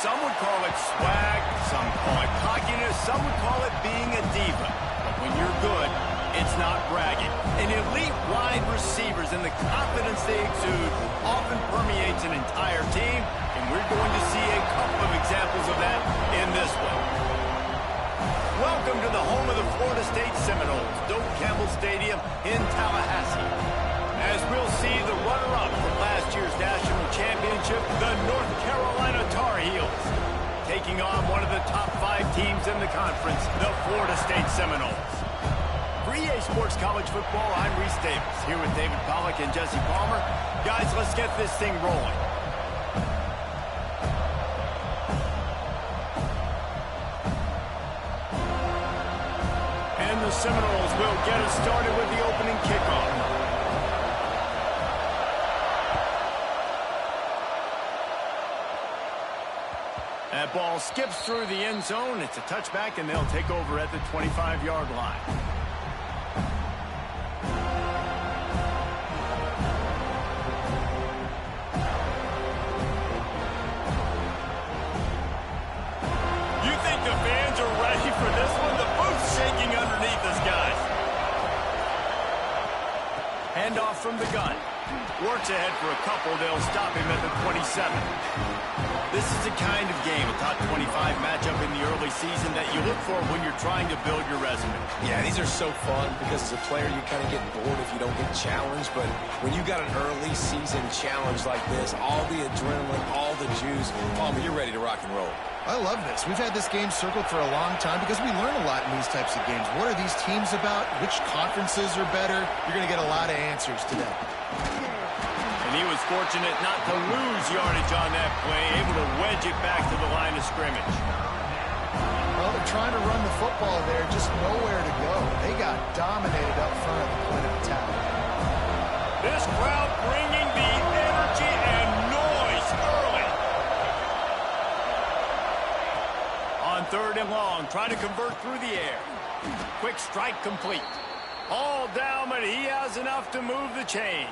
Some would call it swag, some call it cockiness, some would call it being a diva. But when you're good, it's not bragging. And elite wide receivers and the confidence they exude often permeates an entire team, and we're going to see a couple of examples of that in this one. Welcome to the home of the Florida State Seminoles, Doak Campbell Stadium in Tallahassee. As we'll see the runner-up from last year's national championship, the North Carolina Tar Heels, taking on one of the top 5 teams in the conference, the Florida State Seminoles. For EA Sports College Football, I'm Reese Davis, here with David Pollack and Jesse Palmer. Guys, let's get this thing rolling. And the Seminoles will get us started with the opening kickoff. That ball skips through the end zone. It's a touchback, and they'll take over at the 25-yard line. You think the fans are ready for this one? The booth's shaking underneath us, guys. Handoff from the gun. Works ahead for a couple. They'll stop him at the 27. This is the kind of game, a top 25 matchup in the early season, that you look for when you're trying to build your resume. Yeah, these are so fun because as a player, you kind of get bored if you don't get challenged. But when you got an early season challenge like this, all the adrenaline, all the juice, Palmer, you're ready to rock and roll. I love this. We've had this game circled for a long time because we learn a lot in these types of games. What are these teams about? Which conferences are better? You're going to get a lot of answers today. He was fortunate not to lose yardage on that play, able to wedge it back to the line of scrimmage. Well, they're trying to run the football there, just nowhere to go. They got dominated up front at the point of attack. This crowd bringing the energy and noise early. On 3rd and long, trying to convert through the air. Quick strike complete. All down, but he has enough to move the chains.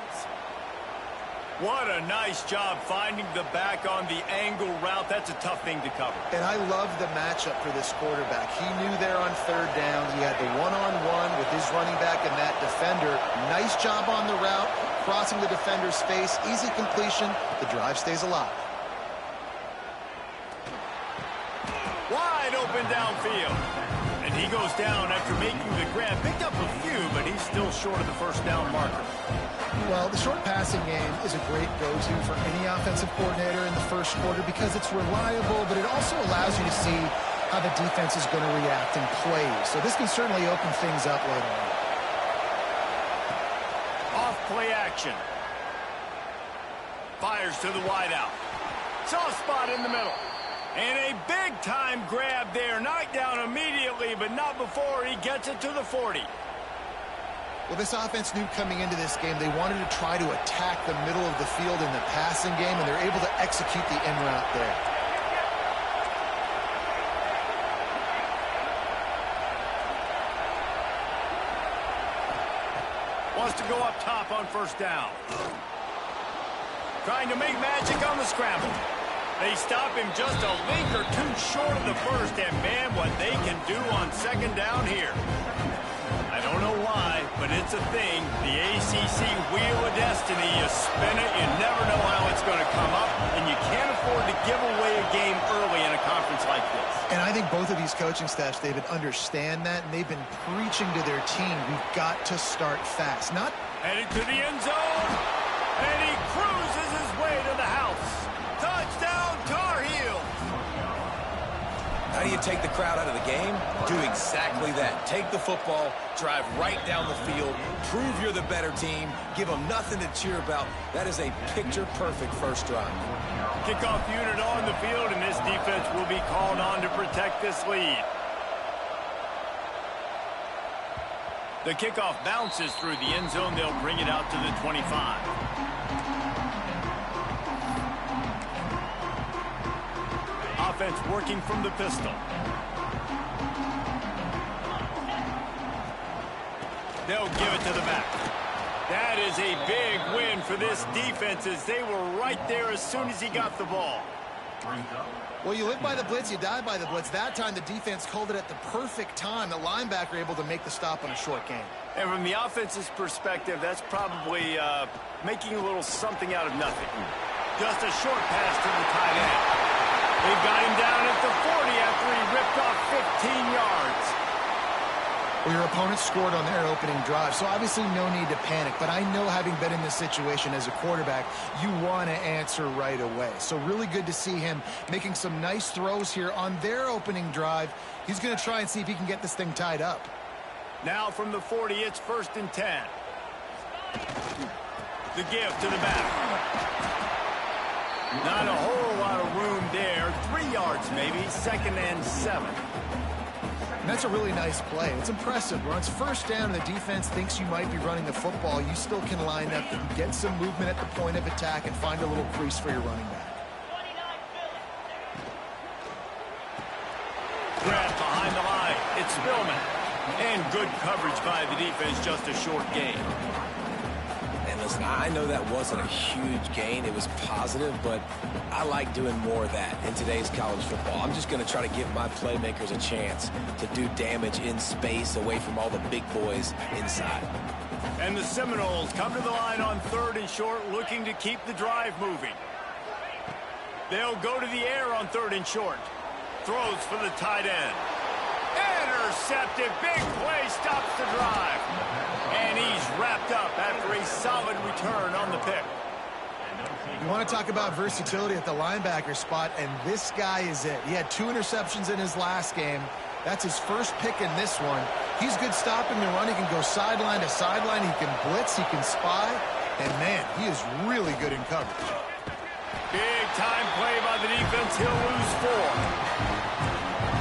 What a nice job finding the back on the angle route. That's a tough thing to cover. And I love the matchup for this quarterback. He knew there on 3rd down. He had the one-on-one with his running back and that defender. Nice job on the route, crossing the defender's face. Easy completion. The drive stays alive. Wide open downfield. And he goes down after making the grab. Picked up a few, but he's still short of the first down marker. Well, the short passing game is a great go-to for any offensive coordinator in the first quarter because it's reliable, but it also allows you to see how the defense is going to react and play. So this can certainly open things up later on. Off play action. Fires to the wideout. Soft spot in the middle. And a big-time grab there. Knocked down immediately, but not before he gets it to the 40. Well, this offense knew coming into this game they wanted to try to attack the middle of the field in the passing game, and they're able to execute the in route there. Wants to go up top on 1st down. Trying to make magic on the scramble. They stop him just a link or two short of the first, and man, what they can do on 2nd down here. I don't know why, but it's a thing. The ACC Wheel of Destiny, you spin it, you never know how it's going to come up, and you can't afford to give away a game early in a conference like this. And I think both of these coaching staffs, David, understand that, and they've been preaching to their team, we've got to start fast. Not headed to the end zone, and he cruises his way to the house. Touchdown, Tar Heels! How do you take the crowd out of the game? Do exactly that. Take the football, drive right down the field, prove you're the better team, give them nothing to cheer about. That is a picture-perfect first drive. Kickoff unit on the field, and this defense will be called on to protect this lead. The kickoff bounces through the end zone. They'll bring it out to the 25. Offense working from the pistol. They'll give it to the back. That is a big win for this defense as they were right there as soon as he got the ball. Well, you live by the blitz, you die by the blitz. That time, the defense called it at the perfect time. The linebacker able to make the stop on a short game. And from the offense's perspective, that's probably making a little something out of nothing. Just a short pass to the tight end. They've got him down at the 40 after he ripped off 15 yards. Well, your opponent scored on their opening drive, so obviously no need to panic. But I know, having been in this situation as a quarterback, you want to answer right away. So really good to see him making some nice throws here on their opening drive. He's going to try and see if he can get this thing tied up. Now from the 40, it's 1st and 10. The give to the back. Not a whole lot of room there. 3 yards maybe, 2nd and 7. And that's a really nice play. It's impressive. When it's 1st down and the defense thinks you might be running the football, you still can line up and get some movement at the point of attack and find a little crease for your running back. Grab behind the line. It's Spillman. And good coverage by the defense, just a short gain. And listen, I know that wasn't a huge gain. It was positive, but I like doing more of that in today's college football. I'm just going to try to give my playmakers a chance to do damage in space away from all the big boys inside. And the Seminoles come to the line on 3rd and short, looking to keep the drive moving. They'll go to the air on 3rd and short. Throws for the tight end. Intercepted. Big play stops the drive. And he's wrapped up after a solid return on the pick. You want to talk about versatility at the linebacker spot, and this guy is it. He had 2 interceptions in his last game. That's his first pick in this one. He's good stopping the run. He can go sideline to sideline. He can blitz. He can spy. And, man, he is really good in coverage. Big time play by the defense. He'll lose 4.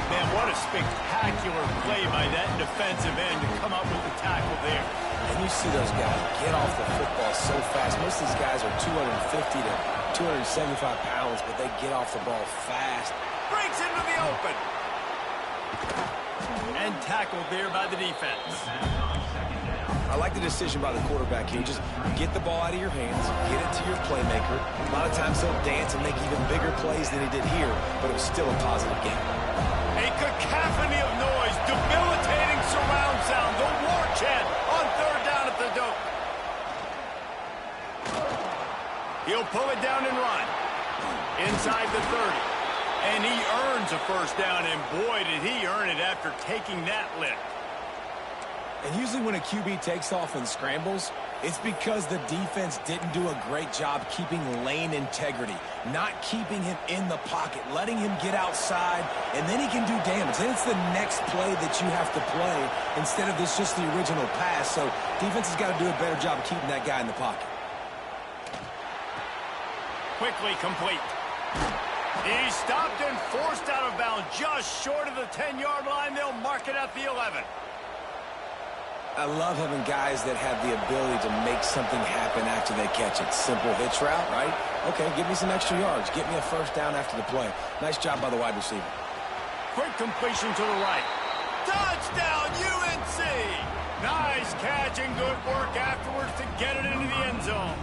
Man, what a spectacular play by that defensive end to come up with the tackle there. And you see those guys get off the football so fast. Most of these guys are 250 to 275 pounds, but they get off the ball fast. Breaks into the open. And tackled there by the defense. I like the decision by the quarterback here. Just get the ball out of your hands, get it to your playmaker. A lot of times he'll dance and make even bigger plays than he did here, but it was still a positive game. A cacophony of noise, debilitating surround sound, the war chant on 3rd down at the dope. He'll pull it down and run. Inside the 30. And he earns a 1st down, and boy, did he earn it after taking that lick. And usually when a QB takes off and scrambles, it's because the defense didn't do a great job keeping lane integrity, not keeping him in the pocket, letting him get outside, and then he can do damage. Then it's the next play that you have to play instead of this just the original pass. So defense has got to do a better job of keeping that guy in the pocket. Quickly complete. He's stopped and forced out of bounds just short of the 10-yard line. They'll mark it at the 11. I love having guys that have the ability to make something happen after they catch it. Simple hitch route, right? Okay, give me some extra yards. Get me a 1st down after the play. Nice job by the wide receiver. Quick completion to the right. Touchdown, UNC! Nice catch and good work afterwards to get it into the end zone.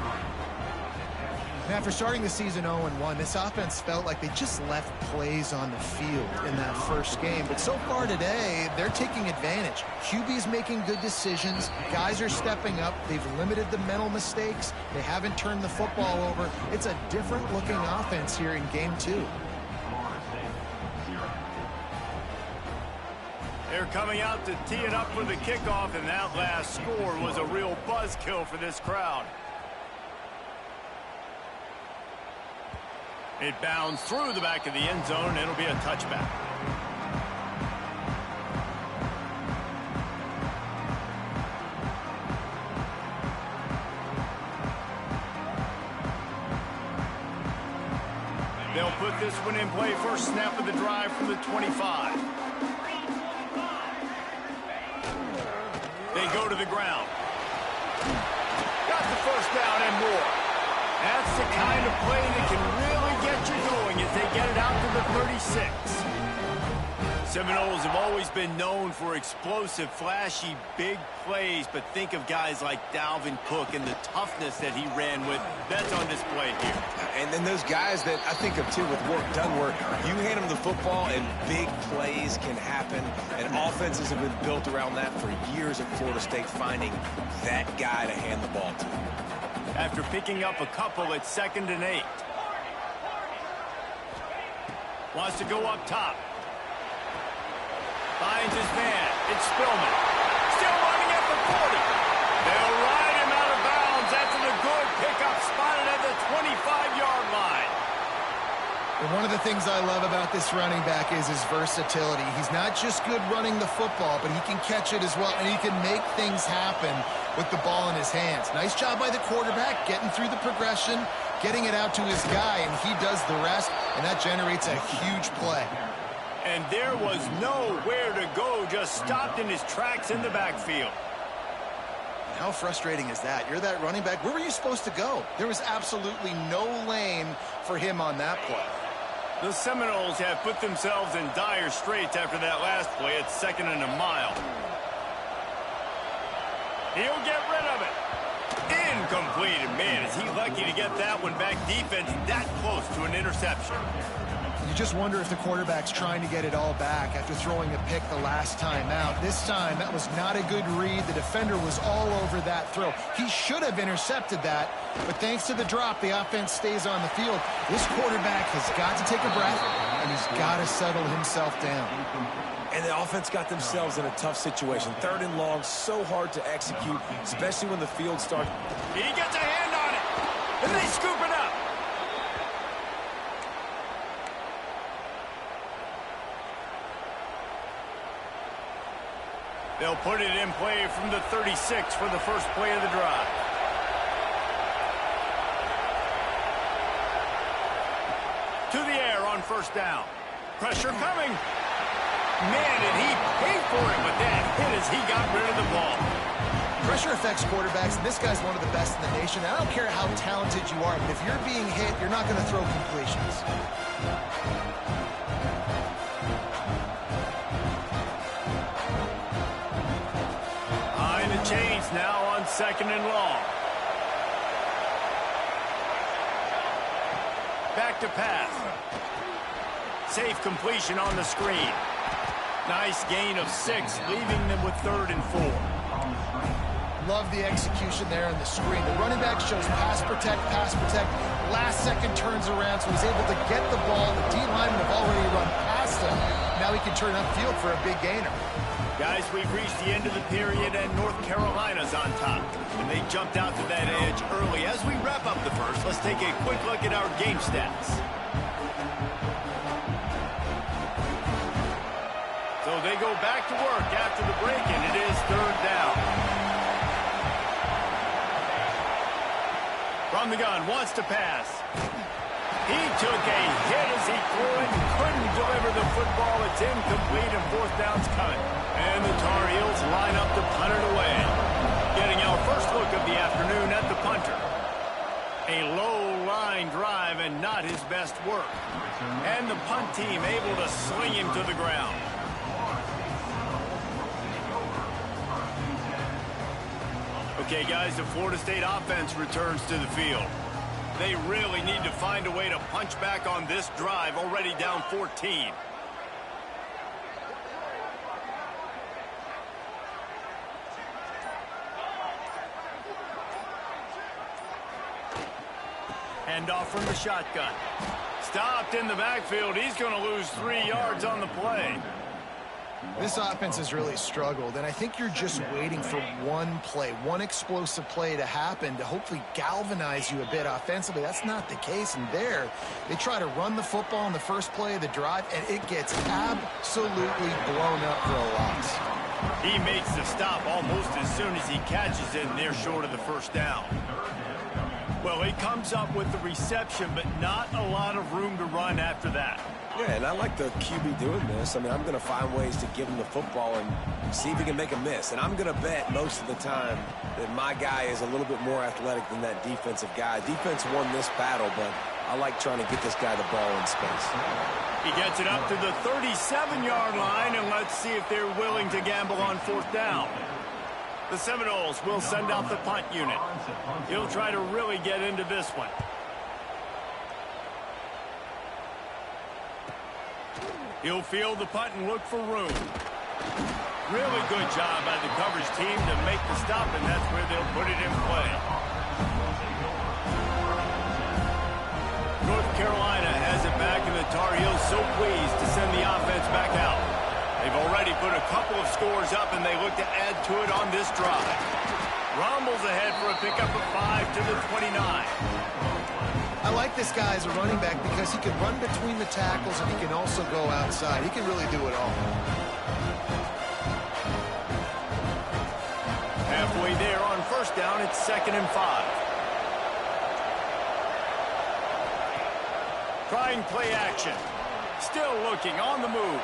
And after starting the season 0-1, this offense felt like they just left plays on the field in that 1st game. But so far today, they're taking advantage. QB's making good decisions. Guys are stepping up. They've limited the mental mistakes. They haven't turned the football over. It's a different-looking offense here in Game 2. They're coming out to tee it up for the kickoff, and that last score was a real buzzkill for this crowd. It bounds through the back of the end zone, and it'll be a touchback. They'll put this one in play. First snap of the drive from the 25. They go to the ground. Got the 1st down and more. That's the kind of play that can really get you going as they get it out to the 36. Seminoles have always been known for explosive, flashy, big plays, but think of guys like Dalvin Cook and the toughness that he ran with. That's on display here. And then those guys that I think of, too, with work done, where you hand them the football and big plays can happen, and offenses have been built around that for years at Florida State, finding that guy to hand the ball to. After picking up a couple, it's 2nd and 8. Wants to go up top. Finds his man. It's Spillman. Still running at the 40. They'll ride him out of bounds. That's a good pickup, spotted at the 25-yard line. And one of the things I love about this running back is his versatility. He's not just good running the football, but he can catch it as well, and he can make things happen with the ball in his hands. Nice job by the quarterback, getting through the progression, getting it out to his guy, and he does the rest, and that generates a huge play. And there was nowhere to go, just stopped in his tracks in the backfield. How frustrating is that? You're that running back. Where were you supposed to go? There was absolutely no lane for him on that play. The Seminoles have put themselves in dire straits after that last play. It's 2nd and a mile. He'll get rid of it. Incomplete. And man, is he lucky to get that one back. Defense that close to an interception. You just wonder if the quarterback's trying to get it all back after throwing a pick the last time out. This time, that was not a good read. The defender was all over that throw. He should have intercepted that, but thanks to the drop, the offense stays on the field. This quarterback has got to take a breath, and he's got to settle himself down. And the offense got themselves in a tough situation. 3rd and long, so hard to execute, especially when the field starts. He gets a hand on it, and they scoop it up. They'll put it in play from the 36 for the first play of the drive. To the air on 1st down. Pressure coming. Man, did he pay for it with that hit as he got rid of the ball. Pressure affects quarterbacks, and this guy's one of the best in the nation. I don't care how talented you are, but if you're being hit, you're not going to throw completions. Chains now on 2nd and long. Back to pass. Safe completion on the screen. Nice gain of 6, leaving them with 3rd and 4. Love the execution there on the screen. The running back shows pass protect, pass protect. Last second turns around, so he's able to get the ball. The D linemen have already run past him. Now he can turn upfield for a big gainer. Guys, we've reached the end of the period, and North Carolina's on top. And they jumped out to that edge early. As we wrap up the first, let's take a quick look at our game stats. So they go back to work after the break, and it is 3rd down. From the gun, wants to pass. He took a hit as he threw it, couldn't deliver the football. It's incomplete, and 4th down's coming. And the Tar Heels line up to punt it away. Getting our first look of the afternoon at the punter. A low-line drive and not his best work. And the punt team able to sling him to the ground. Okay, guys, the Florida State offense returns to the field. They really need to find a way to punch back on this drive, already down 14. Handoff from the shotgun. Stopped in the backfield. He's going to lose 3 yards on the play. This offense has really struggled, and I think you're just waiting for one play, one explosive play to happen to hopefully galvanize you a bit offensively. That's not the case, and there, they try to run the football in the first play of the drive, and it gets absolutely blown up for a loss. He makes the stop almost as soon as he catches it, and they're short of the 1st down. Well, he comes up with the reception, but not a lot of room to run after that. Yeah, and I like the QB doing this. I mean, I'm going to find ways to give him the football and see if he can make a miss. And I'm going to bet most of the time that my guy is a little bit more athletic than that defensive guy. Defense won this battle, but I like trying to get this guy the ball in space. He gets it up to the 37-yard line, and let's see if they're willing to gamble on 4th down. The Seminoles will send out the punt unit. He'll try to really get into this one. He'll field the punt and look for room. Really good job by the coverage team to make the stop, and that's where they'll put it in play. North Carolina has it back, and the Tar Heels so pleased to send the offense back out. They've already put a couple of scores up, and they look to add to it on this drive. Rumbles ahead for a pickup of 5 to the 29. I like this guy as a running back because he can run between the tackles and he can also go outside. He can really do it all. Halfway there on 1st down, it's 2nd and 5. Trying play action. Still looking on the move.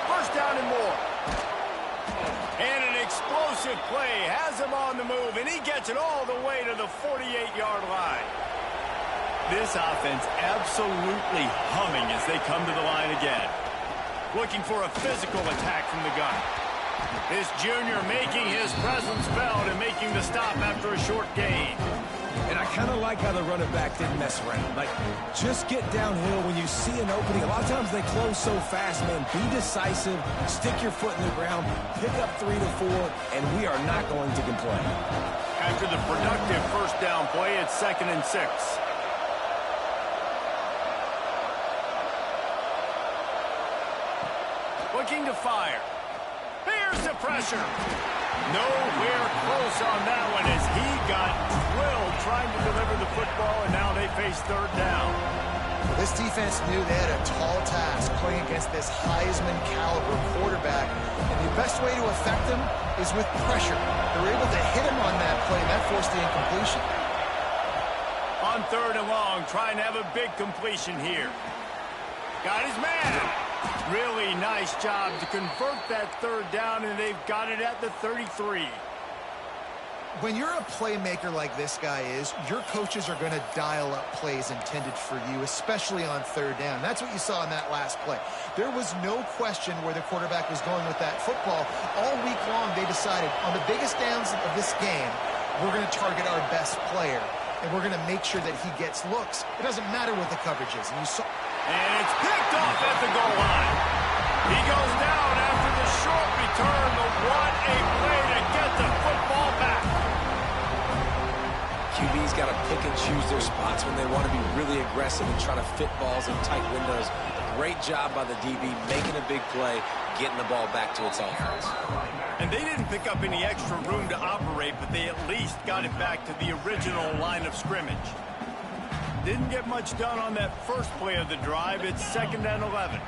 1st down and more. And an explosive play has him on the move, and he gets it all the way to the 48-yard line. This offense absolutely humming as they come to the line again. Looking for a physical attack from the gun. This junior making his presence felt and making the stop after a short gain. And I kind of like how the running back didn't mess around. Like, just get downhill when you see an opening. A lot of times they close so fast, man. Be decisive, stick your foot in the ground, pick up 3 to 4, and we are not going to complain. After the productive 1st down play, it's 2nd and 6. Looking to fire. Here's the pressure. Nowhere close on that one as he got drilled trying to deliver the football, and now they face 3rd down. Well, this defense knew they had a tall task playing against this Heisman-caliber quarterback, and the best way to affect him is with pressure. They were able to hit him on that play, and that forced the incompletion. On 3rd and long, trying to have a big completion here. Got his man. Really nice job to convert that 3rd down, and they've got it at the 33. When you're a playmaker like this guy is, your coaches are going to dial up plays intended for you, especially on 3rd down. That's what you saw in that last play. There was no question where the quarterback was going with that football. All week long, they decided on the biggest downs of this game, we're going to target our best player, and we're going to make sure that he gets looks. It doesn't matter what the coverage is. And you saw. And it's picked off at the goal line. He goes down after the short return, but what a play to get the football back. QB's got to pick and choose their spots when they want to be really aggressive and try to fit balls in tight windows. Great job by the DB making a big play, getting the ball back to its offense. And they didn't pick up any extra room to operate, but they at least got it back to the original line of scrimmage. Didn't get much done on that first play of the drive. It's 2nd and 11.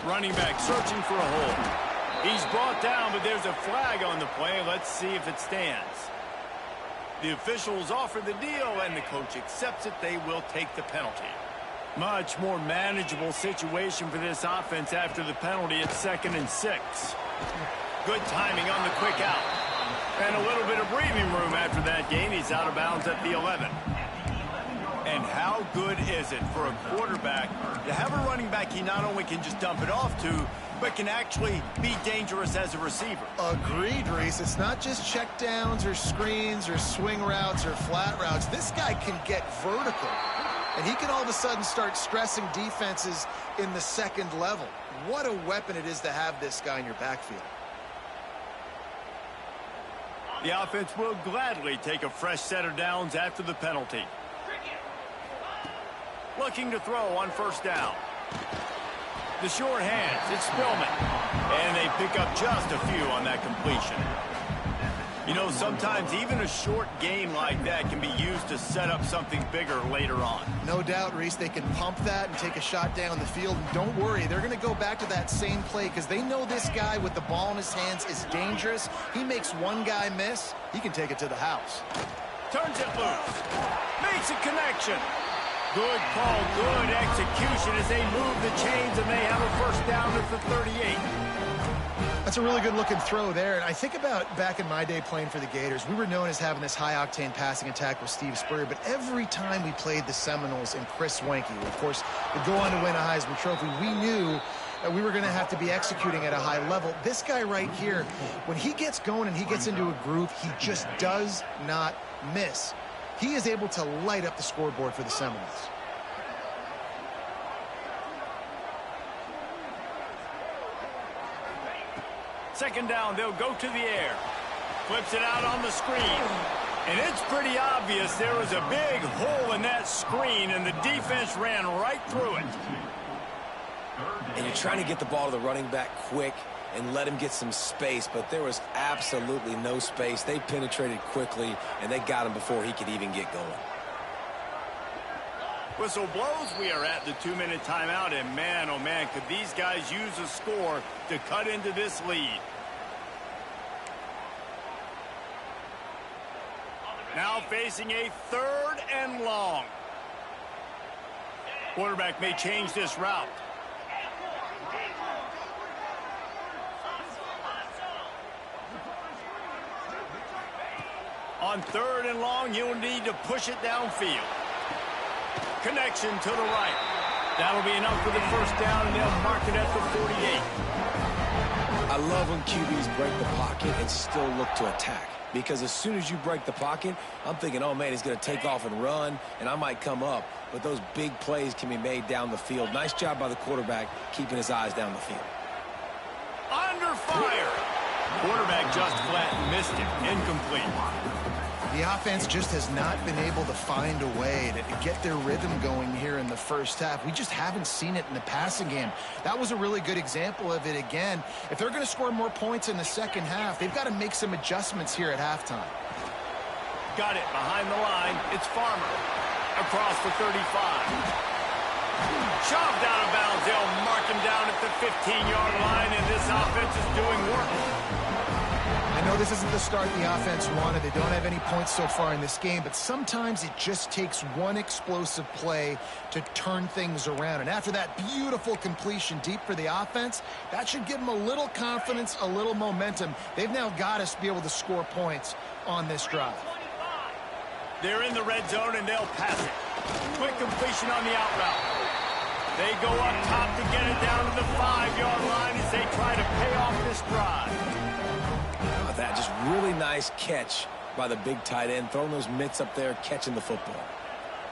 Running back searching for a hole. He's brought down, but there's a flag on the play. Let's see if it stands. The officials offer the deal, and the coach accepts it. They will take the penalty. Much more manageable situation for this offense after the penalty. It's 2nd and 6. Good timing on the quick out. And a little bit of breathing room after that gain. He's out of bounds at the 11. And how good is it for a quarterback to have a running back he not only can just dump it off to, but can actually be dangerous as a receiver? Agreed, Reese. It's not just check downs or screens or swing routes or flat routes. This guy can get vertical, and he can all of a sudden start stressing defenses in the 2nd level. What a weapon it is to have this guy in your backfield. The offense will gladly take a fresh set of downs after the penalty. Looking to throw on 1st down. The short hands, it's Spillman. And they pick up just a few on that completion. You know, sometimes even a short game like that can be used to set up something bigger later on. No doubt, Reese, they can pump that and take a shot down the field. And don't worry, they're going to go back to that same play because they know this guy with the ball in his hands is dangerous. He makes one guy miss, he can take it to the house. Turns it loose. Makes a connection. Good call, good execution as they move the chains, and they have a 1st down at the 38. That's a really good-looking throw there. And I think about back in my day playing for the Gators, we were known as having this high-octane passing attack with Steve Spurrier, but every time we played the Seminoles and Chris Swanky, who, of course, would go on to win a Heisman Trophy, we knew that we were going to have to be executing at a high level. This guy right here, when he gets going and he gets into a groove, he just does not miss. He is able to light up the scoreboard for the Seminoles. Second down, they'll go to the air. Flips it out on the screen. And it's pretty obvious there was a big hole in that screen, and the defense ran right through it. And you're trying to get the ball to the running back quick and let him get some space, but there was absolutely no space. They penetrated quickly, and they got him before he could even get going. Whistle blows. We are at the 2-minute timeout, and man, oh man, could these guys use a score to cut into this lead. Now facing a 3rd and long. Quarterback may change this route. On 3rd and long, you'll need to push it downfield. Connection to the right. That'll be enough for the first down, and they'll mark it at the 48. I love when QBs break the pocket and still look to attack. Because as soon as you break the pocket, I'm thinking, oh, man, he's going to take off and run, and I might come up. But those big plays can be made down the field. Nice job by the quarterback keeping his eyes down the field. Under fire. Quarterback just flat missed it. Incomplete. The offense just has not been able to find a way to get their rhythm going here in the first half. We just haven't seen it in the passing game. That was a really good example of it again. If they're going to score more points in the second half, they've got to make some adjustments here at halftime. Got it behind the line. It's Farmer. Across the 35. Shoved out of bounds. They'll mark him down at the 15-yard line, and this offense is doing work. I know this isn't the start the offense wanted. They don't have any points so far in this game, but sometimes it just takes one explosive play to turn things around. And after that beautiful completion deep for the offense, that should give them a little confidence, a little momentum. They've now got to be able to score points on this drive. They're in the red zone, and they'll pass it. Quick completion on the out route. They go up top to get it down to the 5-yard line as they try to pay off this drive. That just really nice catch by the big tight end, throwing those mitts up there, catching the football.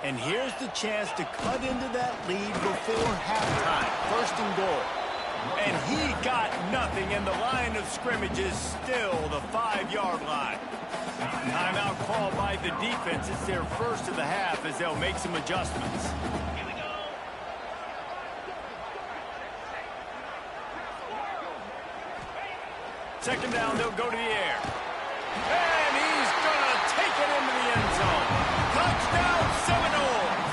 And here's the chance to cut into that lead before halftime. 1st and goal. And he got nothing, and the line of scrimmage is still the 5-yard line. Timeout called by the defense. It's their first of the half as they'll make some adjustments. Second down, they'll go to the air. And he's going to take it into the end zone. Touchdown, Seminoles!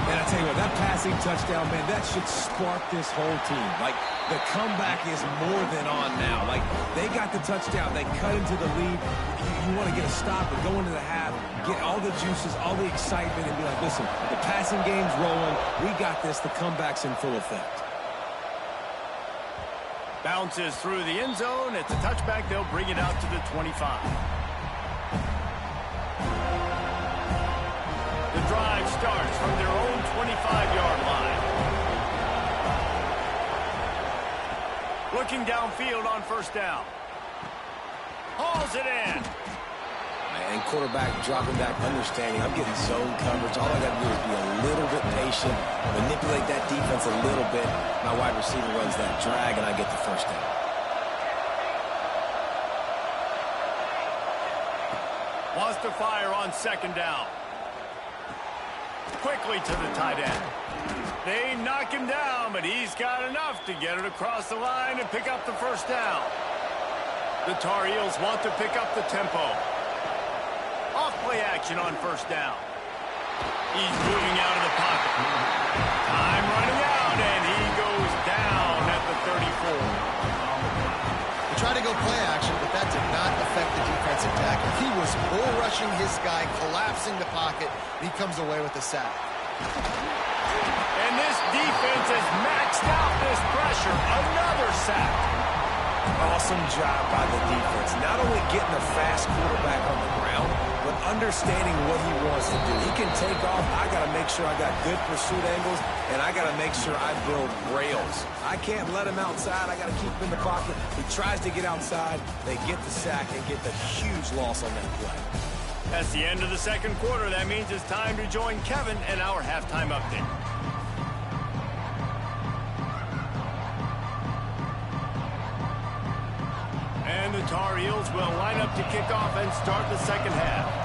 And I tell you what, that passing touchdown, man, that should spark this whole team. Like, the comeback is more than on now. Like, they got the touchdown. They cut into the lead. You want to get a stop and go into the half, get all the juices, all the excitement, and be like, listen, the passing game's rolling. We got this. The comeback's in full effect. Bounces through the end zone. It's a touchback. They'll bring it out to the 25. The drive starts from their own 25-yard line. Looking downfield on 1st down. Hauls it in. And quarterback dropping back, understanding I'm getting zone coverage. All I got to do is be a little bit patient, manipulate that defense a little bit. My wide receiver runs that drag, and I get the 1st down. Wants to fire on 2nd down. Quickly to the tight end. They knock him down, but he's got enough to get it across the line and pick up the 1st down. The Tar Heels want to pick up the tempo. Off-play action on 1st down. He's moving out of the pocket. Time running out, and he goes down at the 34. They tried to go play action, but that did not affect the defensive tackle. He was bull rushing his guy, collapsing the pocket, and he comes away with a sack. And this defense has maxed out this pressure. Another sack. awesome job by the defense. Not only getting a fast quarterback on the ground, but understanding what he wants to do. He can take off. I got to make sure I got good pursuit angles, and I got to make sure I build rails. I can't let him outside. I got to keep him in the pocket. He tries to get outside. They get the sack and get the huge loss on that play. That's the end of the second quarter. That means it's time to join Kevin and our halftime update. And the Tar Heels will line up to kick off and start the second half.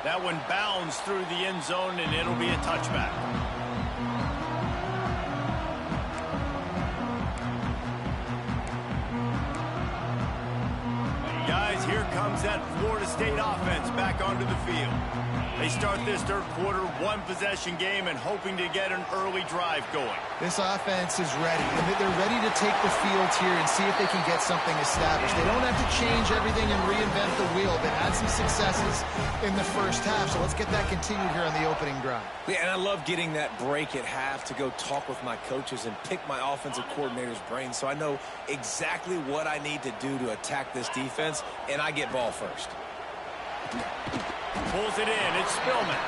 That one bounds through the end zone, and it'll be a touchback. Guys, here comes that Florida State offense back onto the field. They start this third quarter one-possession game and hoping to get an early drive going. This offense is ready. They're ready to take the field here and see if they can get something established. They don't have to change everything and reinvent the wheel. They've had some successes in the first half, so let's get that continued here on the opening drive. Yeah, and I love getting that break at half to go talk with my coaches and pick my offensive coordinator's brain so I know exactly what I need to do to attack this defense, and I get ball first. Pulls it in. It's Spillman.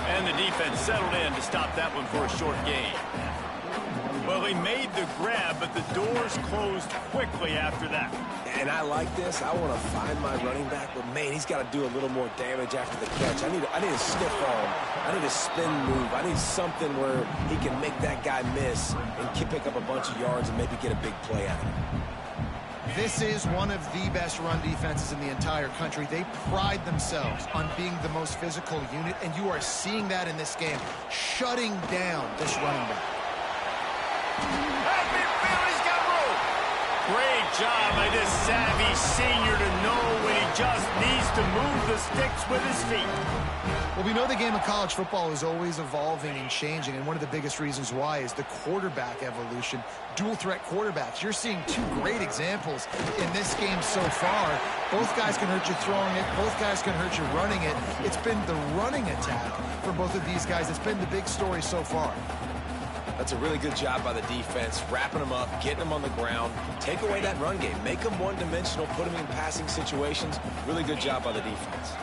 And the defense settled in to stop that one for a short gain. Well, he made the grab, but the doors closed quickly after that. And I like this. I want to find my running back, but, man, he's got to do a little more damage after the catch. I need a stiff arm. I need a spin move. I need something where he can make that guy miss and pick up a bunch of yards and maybe get a big play out of it. This is one of the best run defenses in the entire country. They pride themselves on being the most physical unit, and you are seeing that in this game, shutting down this running back. He's got room. Great job by this savvy senior to know when he just needs to move the sticks with his feet. Well, we know the game of college football is always evolving and changing, and one of the biggest reasons why is the quarterback evolution. Dual-threat quarterbacks. You're seeing two great examples in this game so far. Both guys can hurt you throwing it. Both guys can hurt you running it. It's been the running attack for both of these guys. It's been the big story so far. That's a really good job by the defense, wrapping them up, getting them on the ground. Take away that run game. Make them one-dimensional, put them in passing situations. Really good job by the defense.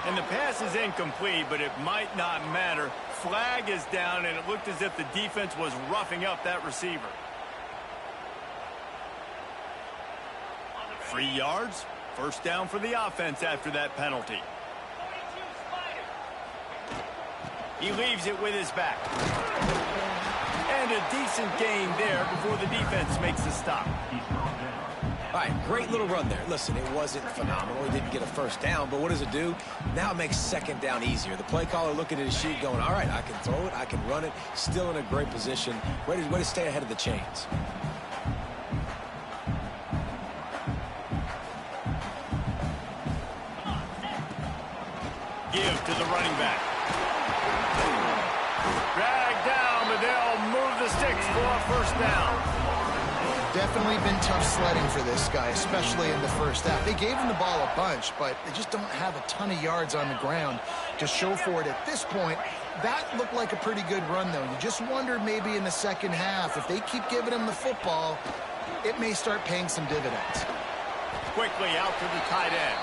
And the pass is incomplete, but it might not matter. Flag is down, and it looked as if the defense was roughing up that receiver. 3 yards, first down for the offense after that penalty. He leaves it with his back. And a decent gain there before the defense makes the stop. All right, great little run there. Listen, it wasn't phenomenal. He didn't get a first down, but what does it do? Now it makes second down easier. The play caller looking at his sheet going, all right, I can throw it, I can run it, still in a great position. Way to stay ahead of the chains. Give to the running back. Drag down, but they'll move the sticks for a first down. Definitely been tough sledding for this guy, especially in the first half. They gave him the ball a bunch, but they just don't have a ton of yards on the ground to show for it at this point. That looked like a pretty good run, though. You just wonder maybe in the second half, if they keep giving him the football, it may start paying some dividends. Quickly out to the tight end.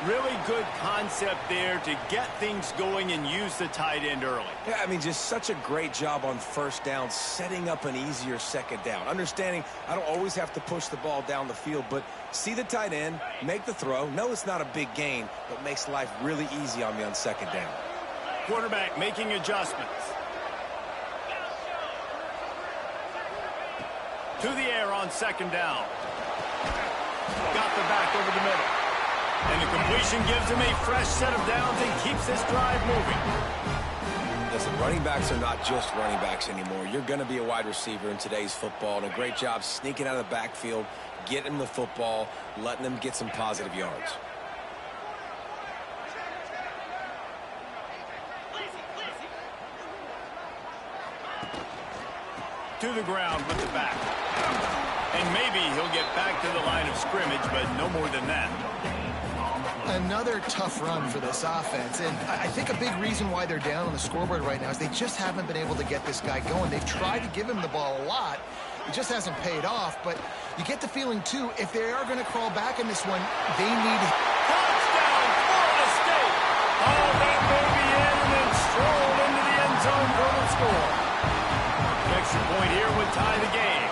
Really good concept there to get things going and use the tight end early. Yeah, I mean, just such a great job on first down, setting up an easier second down. Understanding I don't always have to push the ball down the field, but see the tight end, make the throw. No, it's not a big gain, but makes life really easy on me on second down. Quarterback making adjustments. To the air on second down. Got the back over the middle. And the completion gives him a fresh set of downs and keeps this drive moving. Listen, running backs are not just running backs anymore. You're going to be a wide receiver in today's football, and a great job sneaking out of the backfield, getting the football, letting them get some positive yards. To the ground with the back. And maybe he'll get back to the line of scrimmage, but no more than that. Another tough run for this offense, and I think a big reason why they're down on the scoreboard right now is they just haven't been able to get this guy going. They've tried to give him the ball a lot. It just hasn't paid off, but you get the feeling, too, if they are going to crawl back in this one, they need... Touchdown, Florida State! Oh, that may be in and then strolled into the end zone for the score. Extra point here would tie the game.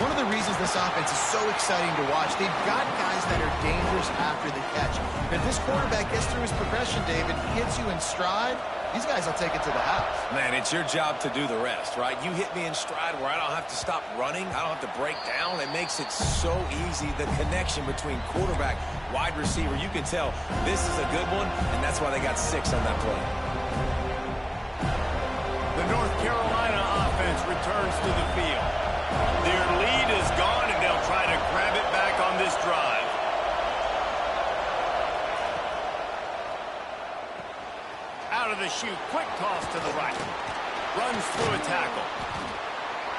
One of the reasons this offense is so exciting to watch, they've got guys that are dangerous after the catch. If this quarterback gets through his progression, David, hits you in stride, these guys will take it to the house. Man, it's your job to do the rest, right? You hit me in stride where I don't have to stop running. I don't have to break down. It makes it so easy, the connection between quarterback, wide receiver. You can tell this is a good one, and that's why they got 6 on that play. The North Carolina offense returns to the field. Their lead is gone, and they'll try to grab it back on this drive. Out of the chute, quick toss to the right. Runs through a tackle.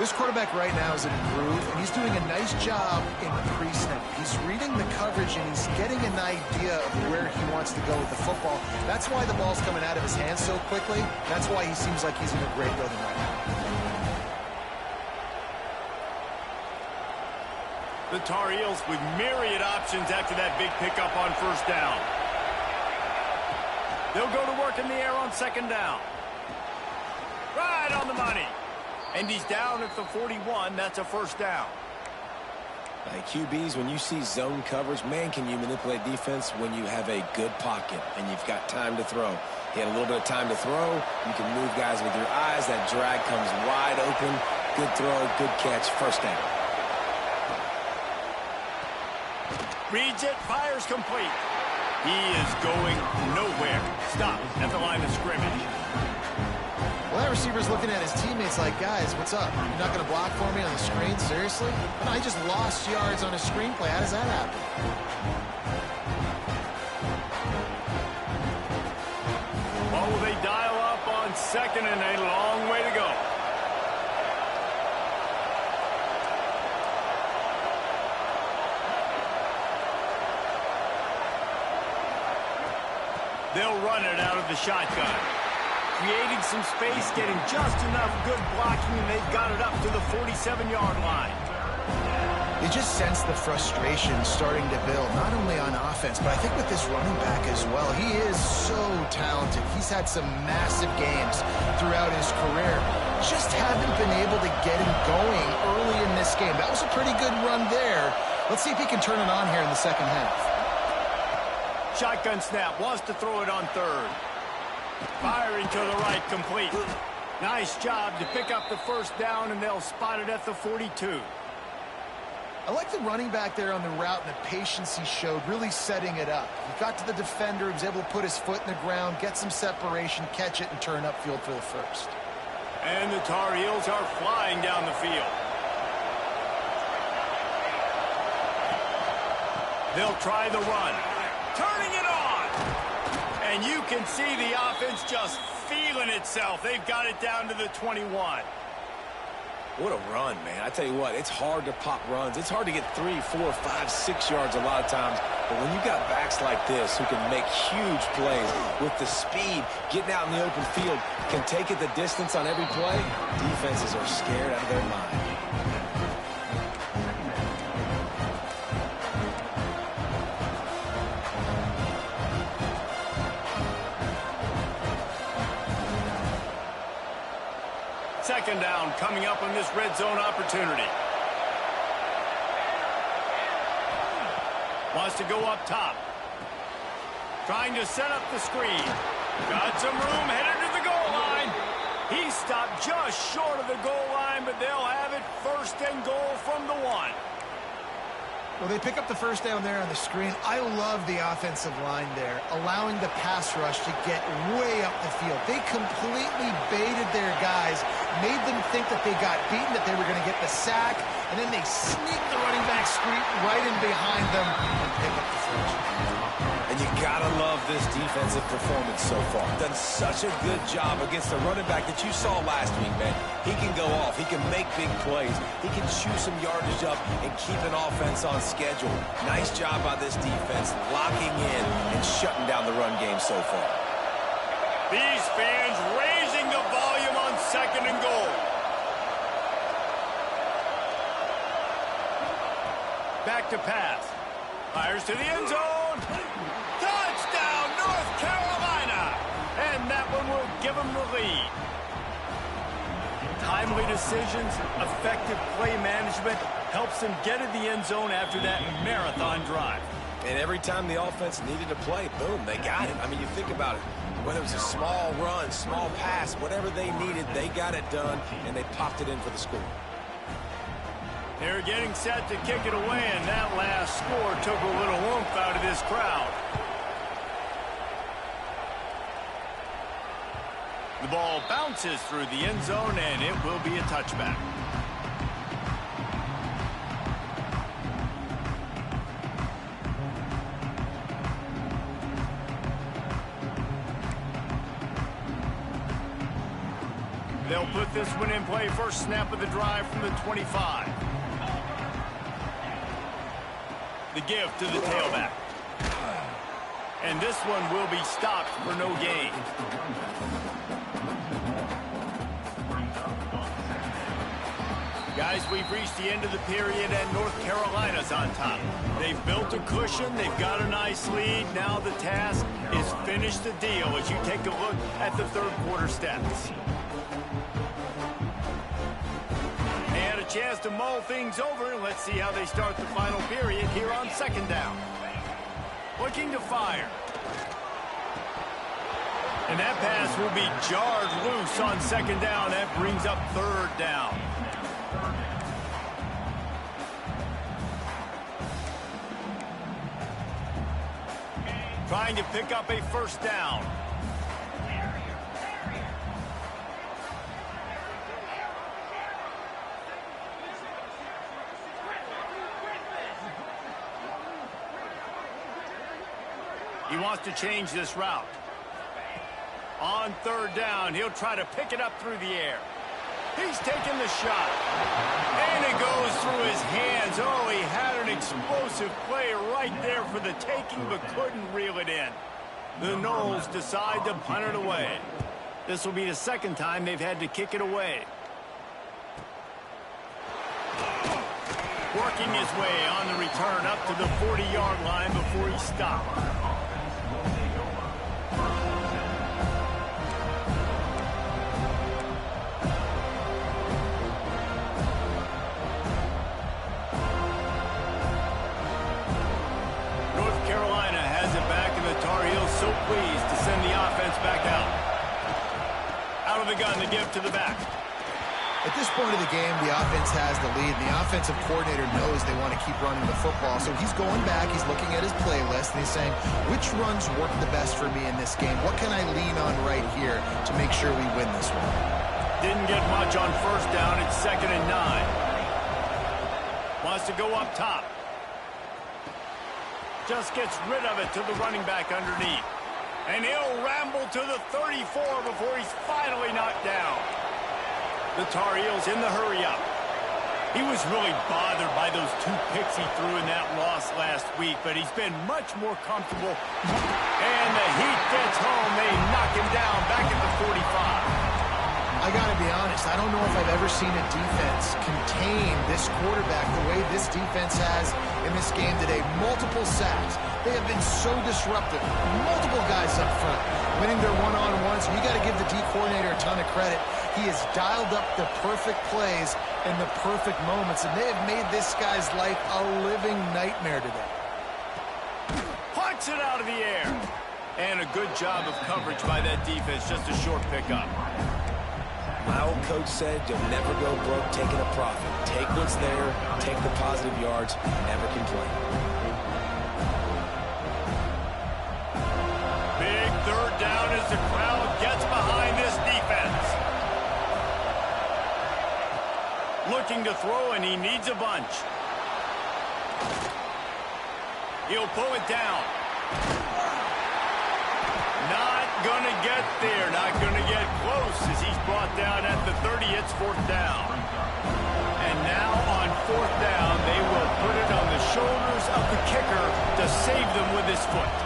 This quarterback right now is in a groove, and he's doing a nice job in pre-snap. He's reading the coverage, and he's getting an idea of where he wants to go with the football. That's why the ball's coming out of his hands so quickly. That's why he seems like he's in a great rhythm right now. The Tar Heels with myriad options after that big pickup on first down. They'll go to work in the air on second down. Right on the money. And he's down at the 41. That's a first down. Hey, QBs, when you see zone coverage, man, can you manipulate defense when you have a good pocket and you've got time to throw. He had a little bit of time to throw. You can move guys with your eyes. That drag comes wide open. Good throw, good catch, first down. Reads it, fires complete. He is going nowhere. Stop at the line of scrimmage. Well, that receiver's looking at his teammates like, guys, what's up? You're not going to block for me on the screen? Seriously? No, I just lost yards on a screenplay. How does that happen? Well, will they dial up on second and a long way to go? They'll run it out of the shotgun. Creating some space, getting just enough good blocking, and they've got it up to the 47-yard line. You just sense the frustration starting to build, not only on offense, but I think with this running back as well. He is so talented. He's had some massive games throughout his career. Just haven't been able to get him going early in this game. That was a pretty good run there. Let's see if he can turn it on here in the second half. Shotgun snap, wants to throw it on third. Firing to the right, complete. Nice job to pick up the first down, and they'll spot it at the 42. I like the running back there on the route and the patience he showed, really setting it up. He got to the defender, he was able to put his foot in the ground, get some separation, catch it, and turn upfield for the first. And the Tar Heels are flying down the field. They'll try the run. Turning it on. And you can see the offense just feeling itself. They've got it down to the 21. What a run, man. I tell you what, it's hard to pop runs. It's hard to get 3, 4, 5, 6 yards a lot of times. But when you got backs like this who can make huge plays with the speed, getting out in the open field, can take it the distance on every play, defenses are scared out of their mind. Second down coming up on this red zone opportunity. Wants to go up top. Trying to set up the screen. Got some room, headed to the goal line. He stopped just short of the goal line, but they'll have it first and goal from the 1. Well, they pick up the first down there on the screen. I love the offensive line there, allowing the pass rush to get way up the field. They completely baited their guys, made them think that they got beaten, that they were going to get the sack, and then they sneaked the running back screen right in behind them and pick up the first. And you gotta love this defensive performance so far. Done such a good job against the running back that you saw last week, man. He can go off. He can make big plays. He can chew some yardage up and keep an offense on schedule. Nice job by this defense locking in and shutting down the run game so far. These fans raising the volume on 2nd and goal. Back to pass. Fires to the end zone. Touchdown, North Carolina. And that one will give them the lead. Timely decisions, effective play management helps them get in the end zone after that marathon drive. And every time the offense needed to play, boom, they got it. I mean, you think about it. Whether it was a small run, small pass, whatever they needed, they got it done, and they popped it in for the score. They're getting set to kick it away, and that last score took a little oomph out of this crowd. The ball bounces through the end zone, and it will be a touchback. They'll put this one in play. First snap of the drive from the 25. The give to the tailback. And this one will be stopped for no gain. Guys, we've reached the end of the period, and North Carolina's on top. They've built a cushion. They've got a nice lead. Now the task is finish the deal as you take a look at the third quarter stats. Chance to mull things over. Let's see how they start the final period here on 2nd down. Looking to fire. And that pass will be jarred loose on 2nd down. That brings up 3rd down. Trying to pick up a 1st down. He wants to change this route. On 3rd down, he'll try to pick it up through the air. He's taking the shot. And it goes through his hands. Oh, he had an explosive play right there for the taking, but couldn't reel it in. The Noles decide to punt it away. This will be the 2nd time they've had to kick it away. Working his way on the return up to the 40-yard line before he stopped. So pleased to send the offense back out. Out of the gun to give to the back. At this point of the game, the offense has the lead. The offensive coordinator knows they want to keep running the football. So he's going back, he's looking at his playlist, and he's saying, which runs work the best for me in this game? What can I lean on right here to make sure we win this one? Didn't get much on 1st down. It's 2nd and 9. Wants to go up top. Just gets rid of it to the running back underneath. And he'll ramble to the 34 before he's finally knocked down. The Tar Heels in the hurry-up. He was really bothered by those 2 picks he threw in that loss last week, but he's been much more comfortable. And the heat gets home. They knock him down back at the 45. I got to be honest, I don't know if I've ever seen a defense contain this quarterback the way this defense has in this game today. Multiple sacks. They have been so disruptive. Multiple guys up front winning their one-on-ones. You got to give the D coordinator a ton of credit. He has dialed up the perfect plays and the perfect moments, and they have made this guy's life a living nightmare today. Punts it out of the air. And a good job of coverage by that defense. Just a short pickup. My old coach said you'll never go broke taking a profit. Take what's there, take the positive yards, never complain. Big 3rd down as the crowd gets behind this defense. Looking to throw, and he needs a bunch. He'll pull it down. going to get there. Not going to get close as he's brought down at the 30. It's fourth down. And now on fourth down, they will put it on the shoulders of the kicker to save them with his foot.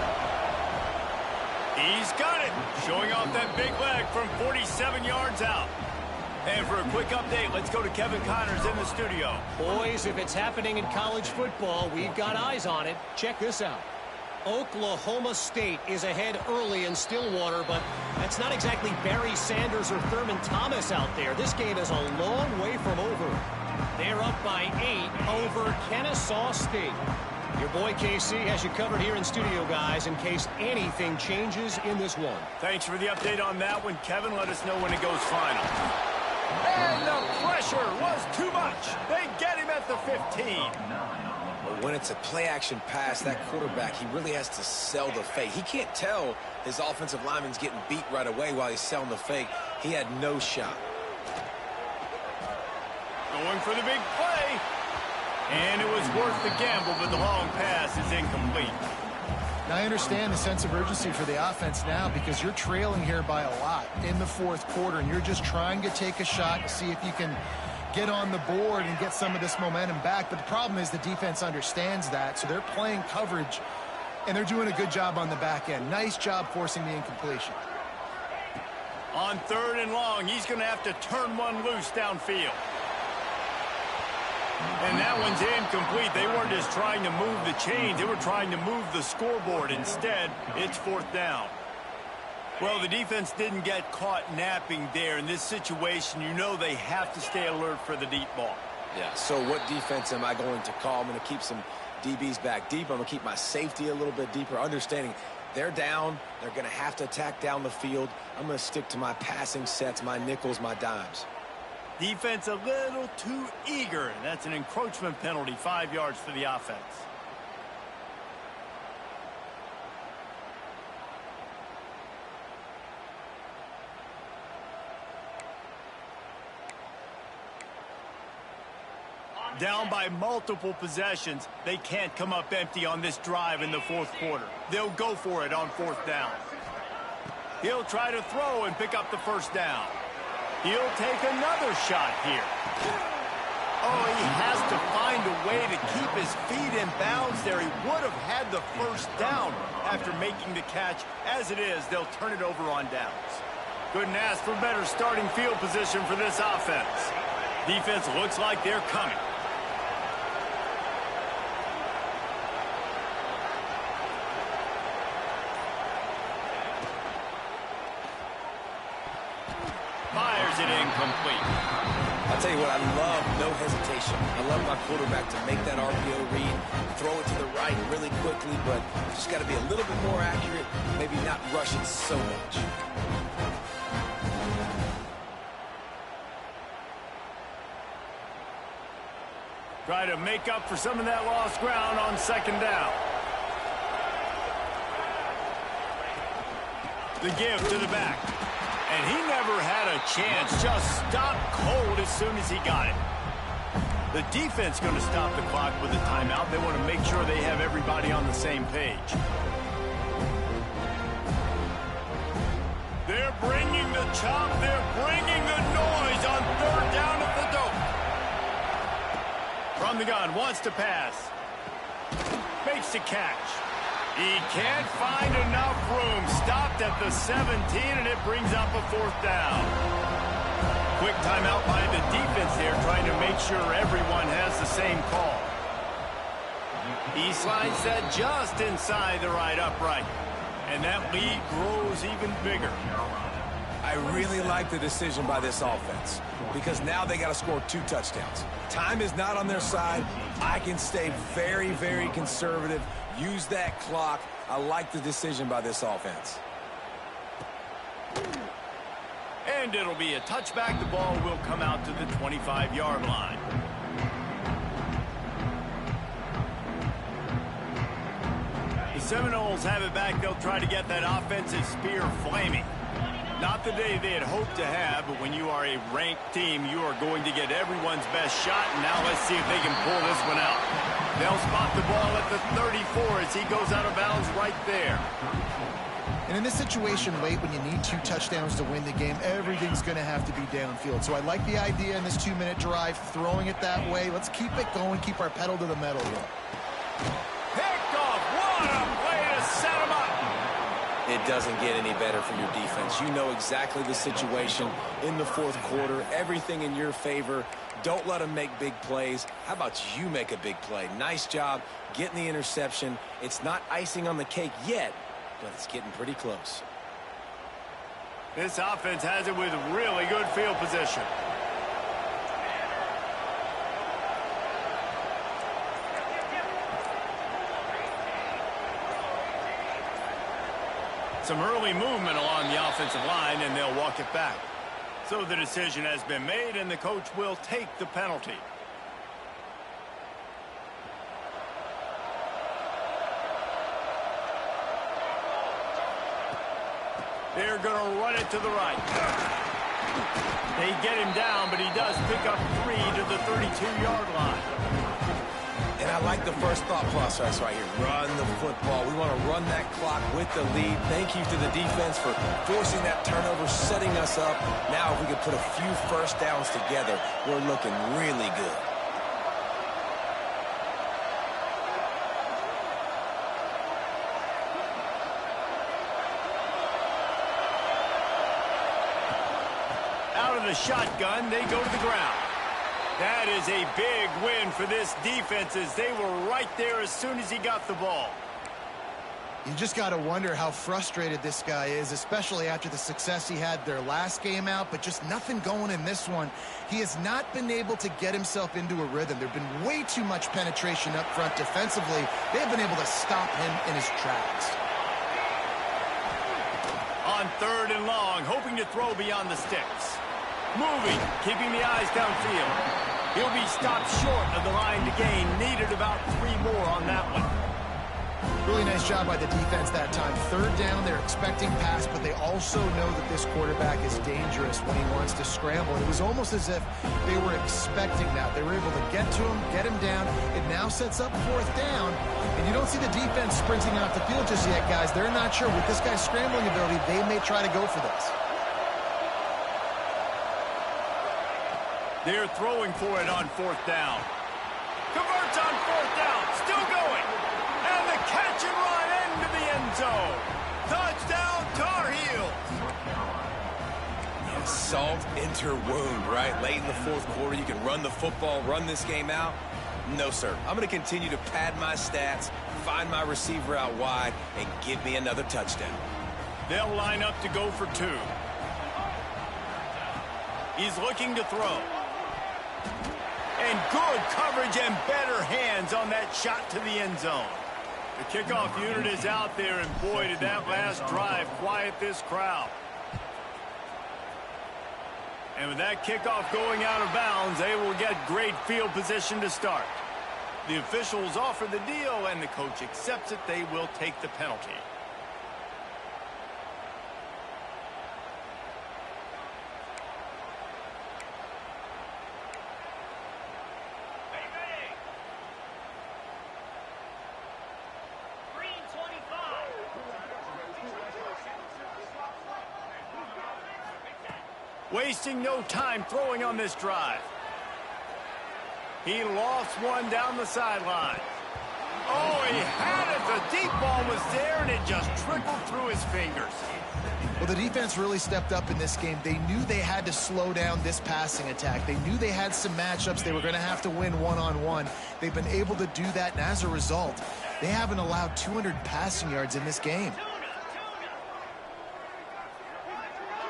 He's got it, showing off that big leg from 47 yards out. And for a quick update, let's go to Kevin Connors in the studio. Boys, if it's happening in college football, we've got eyes on it. Check this out. Oklahoma State is ahead early in Stillwater, but that's not exactly Barry Sanders or Thurman Thomas out there. This game is a long way from over. They're up by 8 over Kennesaw State. Your boy KC has you covered here in studio, guys, in case anything changes in this one. Thanks for the update on that one, Kevin. Let us know when it goes final. And the pressure was too much. They get him at the 15. When it's a play-action pass, that quarterback, he really has to sell the fake. He can't tell his offensive lineman's getting beat right away while he's selling the fake. He had no shot. Going for the big play. And it was worth the gamble, but the long pass is incomplete. Now, I understand the sense of urgency for the offense now because you're trailing here by a lot in the fourth quarter, and you're just trying to take a shot to see if you can get on the board and get some of this momentum back. But the problem is the defense understands that, so they're playing coverage, and they're doing a good job on the back end. Nice job forcing the incompletion. On third and long, he's going to have to turn one loose downfield. And that one's incomplete. They weren't just trying to move the chains. They were trying to move the scoreboard. Instead, it's fourth down. Well, the defense didn't get caught napping there. In this situation, you know they have to stay alert for the deep ball. Yeah, so what defense am I going to call? I'm going to keep some DBs back deep. I'm going to keep my safety a little bit deeper, understanding they're down. They're going to have to attack down the field. I'm going to stick to my passing sets, my nickels, my dimes. Defense a little too eager. That's an encroachment penalty, 5 yards for the offense. Down by multiple possessions, they can't come up empty on this drive in the fourth quarter. They'll go for it on fourth down. He'll try to throw and pick up the first down. He'll take another shot here. Oh, he has to find a way to keep his feet in bounds there. He would have had the first down after making the catch. As it is, they'll turn it over on downs. Couldn't ask for better starting field position for this offense. Defense looks like they're coming. Fires it incomplete. I'll tell you what, I love no hesitation. I love my quarterback to make that RPO read, throw it to the right really quickly, but just got to be a little bit more accurate, maybe not rush it so much. Try to make up for some of that lost ground on second down. The give to the back. And he never had a chance. Just stopped cold as soon as he got it. The defense going to stop the clock with a timeout. They want to make sure they have everybody on the same page. They're bringing the chop. They're bringing the noise on third down at the dope. From the gun, wants to pass. Makes the catch. He can't find enough room. Stopped at the 17, and it brings up a fourth down. Quick timeout by the defense there, trying to make sure everyone has the same call. Eastline set just inside the right upright. And that lead grows even bigger. I really like the decision by this offense because now they got to score 2 touchdowns. Time is not on their side. I can stay very, very conservative. Use that clock. I like the decision by this offense. And it'll be a touchback. The ball will come out to the 25-yard line. The Seminoles have it back. They'll try to get that offensive spear flaming. Not the day they had hoped to have, but when you are a ranked team, you are going to get everyone's best shot. And now let's see if they can pull this one out. They'll spot the ball at the 34 as he goes out of bounds right there. And in this situation late when you need 2 touchdowns to win the game, everything's going to have to be downfield. So I like the idea in this 2-minute drive, throwing it that way. Let's keep it going, keep our pedal to the metal here. Picked off. What a way to set him up. It doesn't get any better for your defense. You know exactly the situation in the fourth quarter. Everything in your favor. Don't let them make big plays. How about you make a big play? Nice job getting the interception. It's not icing on the cake yet, but it's getting pretty close. This offense has it with really good field position. Some early movement along the offensive line, and they'll walk it back. So the decision has been made, and the coach will take the penalty. They're going to run it to the right. They get him down, but he does pick up 3 to the 32-yard line. And I like the first thought process right here. Run the football. We want to run that clock with the lead. Thank you to the defense for forcing that turnover, setting us up. Now if we could put a few first downs together, we're looking really good. Out of the shotgun, they go to the ground. That is a big win for this defense as they were right there as soon as he got the ball. You just got to wonder how frustrated this guy is, especially after the success he had their last game out, but just nothing going in this one. He has not been able to get himself into a rhythm. There have been way too much penetration up front defensively. They've been able to stop him in his tracks. On 3rd and long, hoping to throw beyond the sticks. Moving, keeping the eyes downfield. He'll be stopped short of the line to gain. Needed about 3 more on that one. Really nice job by the defense that time. 3rd down, they're expecting pass, but they also know that this quarterback is dangerous when he wants to scramble. It was almost as if they were expecting that. They were able to get to him, get him down. It now sets up 4th down, and you don't see the defense sprinting off the field just yet, guys. They're not sure. With this guy's scrambling ability, they may try to go for this. They're throwing for it on 4th down. Converts on 4th down. Still going. And the catch and run into the end zone. Touchdown, Tar Heels. Salt into wound, right? Late in the fourth quarter, you can run the football, run this game out. No, sir. I'm going to continue to pad my stats, find my receiver out wide, and give me another touchdown. They'll line up to go for 2. He's looking to throw. And good coverage and better hands on that shot to the end zone. The kickoff unit is out there, and boy, did that last drive quiet this crowd. And with that kickoff going out of bounds, they will get great field position to start. The officials offer the deal, and the coach accepts it. They will take the penalty. Wasting no time throwing on this drive. He lost one down the sideline. Oh, he had it. The deep ball was there, and it just trickled through his fingers. Well, the defense really stepped up in this game. They knew they had to slow down this passing attack. They knew they had some matchups they were going to have to win one-on-one. They've been able to do that, and as a result, they haven't allowed 200 passing yards in this game.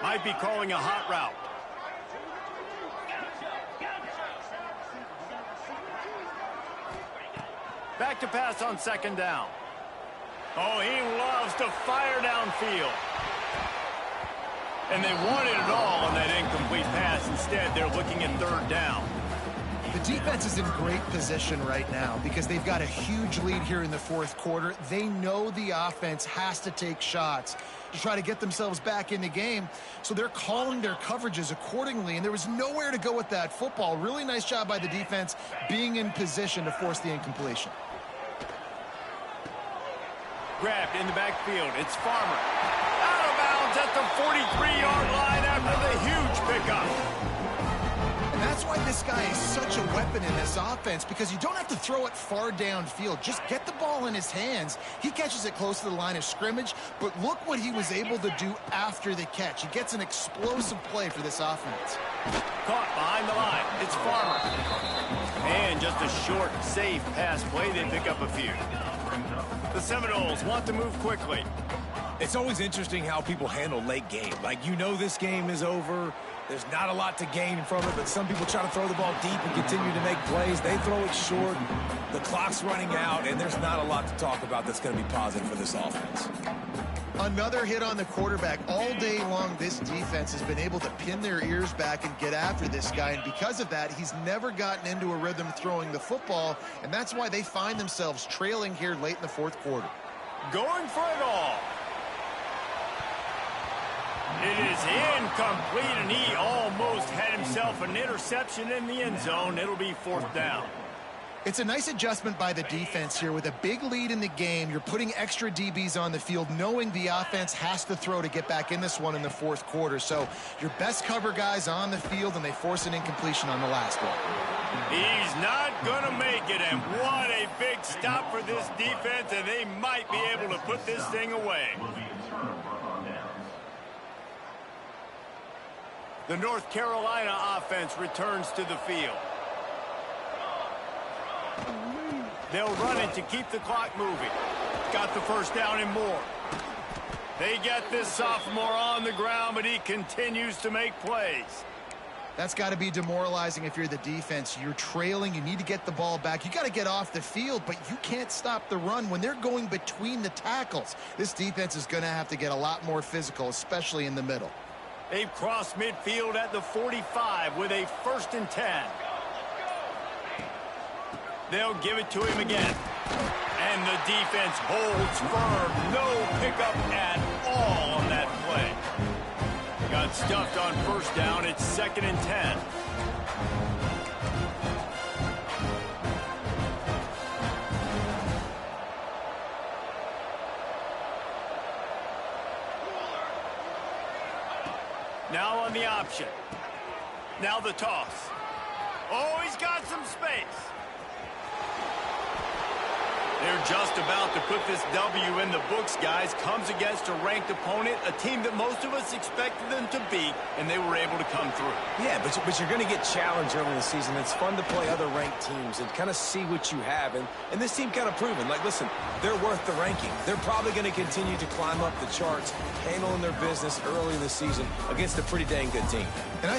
Might be calling a hot route. Back to pass on 2nd down. Oh, he loves to fire downfield. And they wanted it all on that incomplete pass. Instead, they're looking at 3rd down. The defense is in great position right now because they've got a huge lead here in the fourth quarter. They know the offense has to take shots to try to get themselves back in the game. So they're calling their coverages accordingly, and there was nowhere to go with that football. Really nice job by the defense being in position to force the incompletion. Grabbed in the backfield. It's Farmer. 43-yard line after the huge pickup. And that's why this guy is such a weapon in this offense, because you don't have to throw it far downfield. Just get the ball in his hands. He catches it close to the line of scrimmage, but look what he was able to do after the catch. He gets an explosive play for this offense. Caught behind the line. It's Farmer. And just a short, safe pass play. They pick up a few. The Seminoles want to move quickly. It's always interesting how people handle late game. Like, you know this game is over. There's not a lot to gain from it, but some people try to throw the ball deep and continue to make plays. They throw it short. The clock's running out, and there's not a lot to talk about that's going to be positive for this offense. Another hit on the quarterback. All day long, this defense has been able to pin their ears back and get after this guy, and because of that, he's never gotten into a rhythm throwing the football, and that's why they find themselves trailing here late in the fourth quarter. Going for it all. It is incomplete, and he almost had himself an interception in the end zone. It'll be fourth down. It's a nice adjustment by the defense here. With a big lead in the game, you're putting extra DBs on the field, knowing the offense has to throw to get back in this one in the fourth quarter. So your best cover guys on the field, and they force an incompletion on the last one. He's not going to make it, and what a big stop for this defense, and they might be able to put this thing away. The North Carolina offense returns to the field. They'll run it to keep the clock moving. Got the first down and more. They get this sophomore on the ground, but he continues to make plays. That's got to be demoralizing if you're the defense. You're trailing. You need to get the ball back. You got to get off the field, but you can't stop the run when they're going between the tackles. This defense is going to have to get a lot more physical, especially in the middle. They've crossed midfield at the 45 with a 1st and 10. They'll give it to him again. And the defense holds firm. No pickup at all on that play. Got stuffed on first down. It's 2nd and 10. Now on the option. Now the toss. Oh, he's got some space. They're just about to put this W in the books, guys. Comes against a ranked opponent, a team that most of us expected them to beat, and they were able to come through. Yeah, but you're going to get challenged early in the season. It's fun to play other ranked teams and kind of see what you have. And this team kind of proven, like, listen, they're worth the ranking. They're probably going to continue to climb up the charts, handling their business early in the season against a pretty dang good team. And I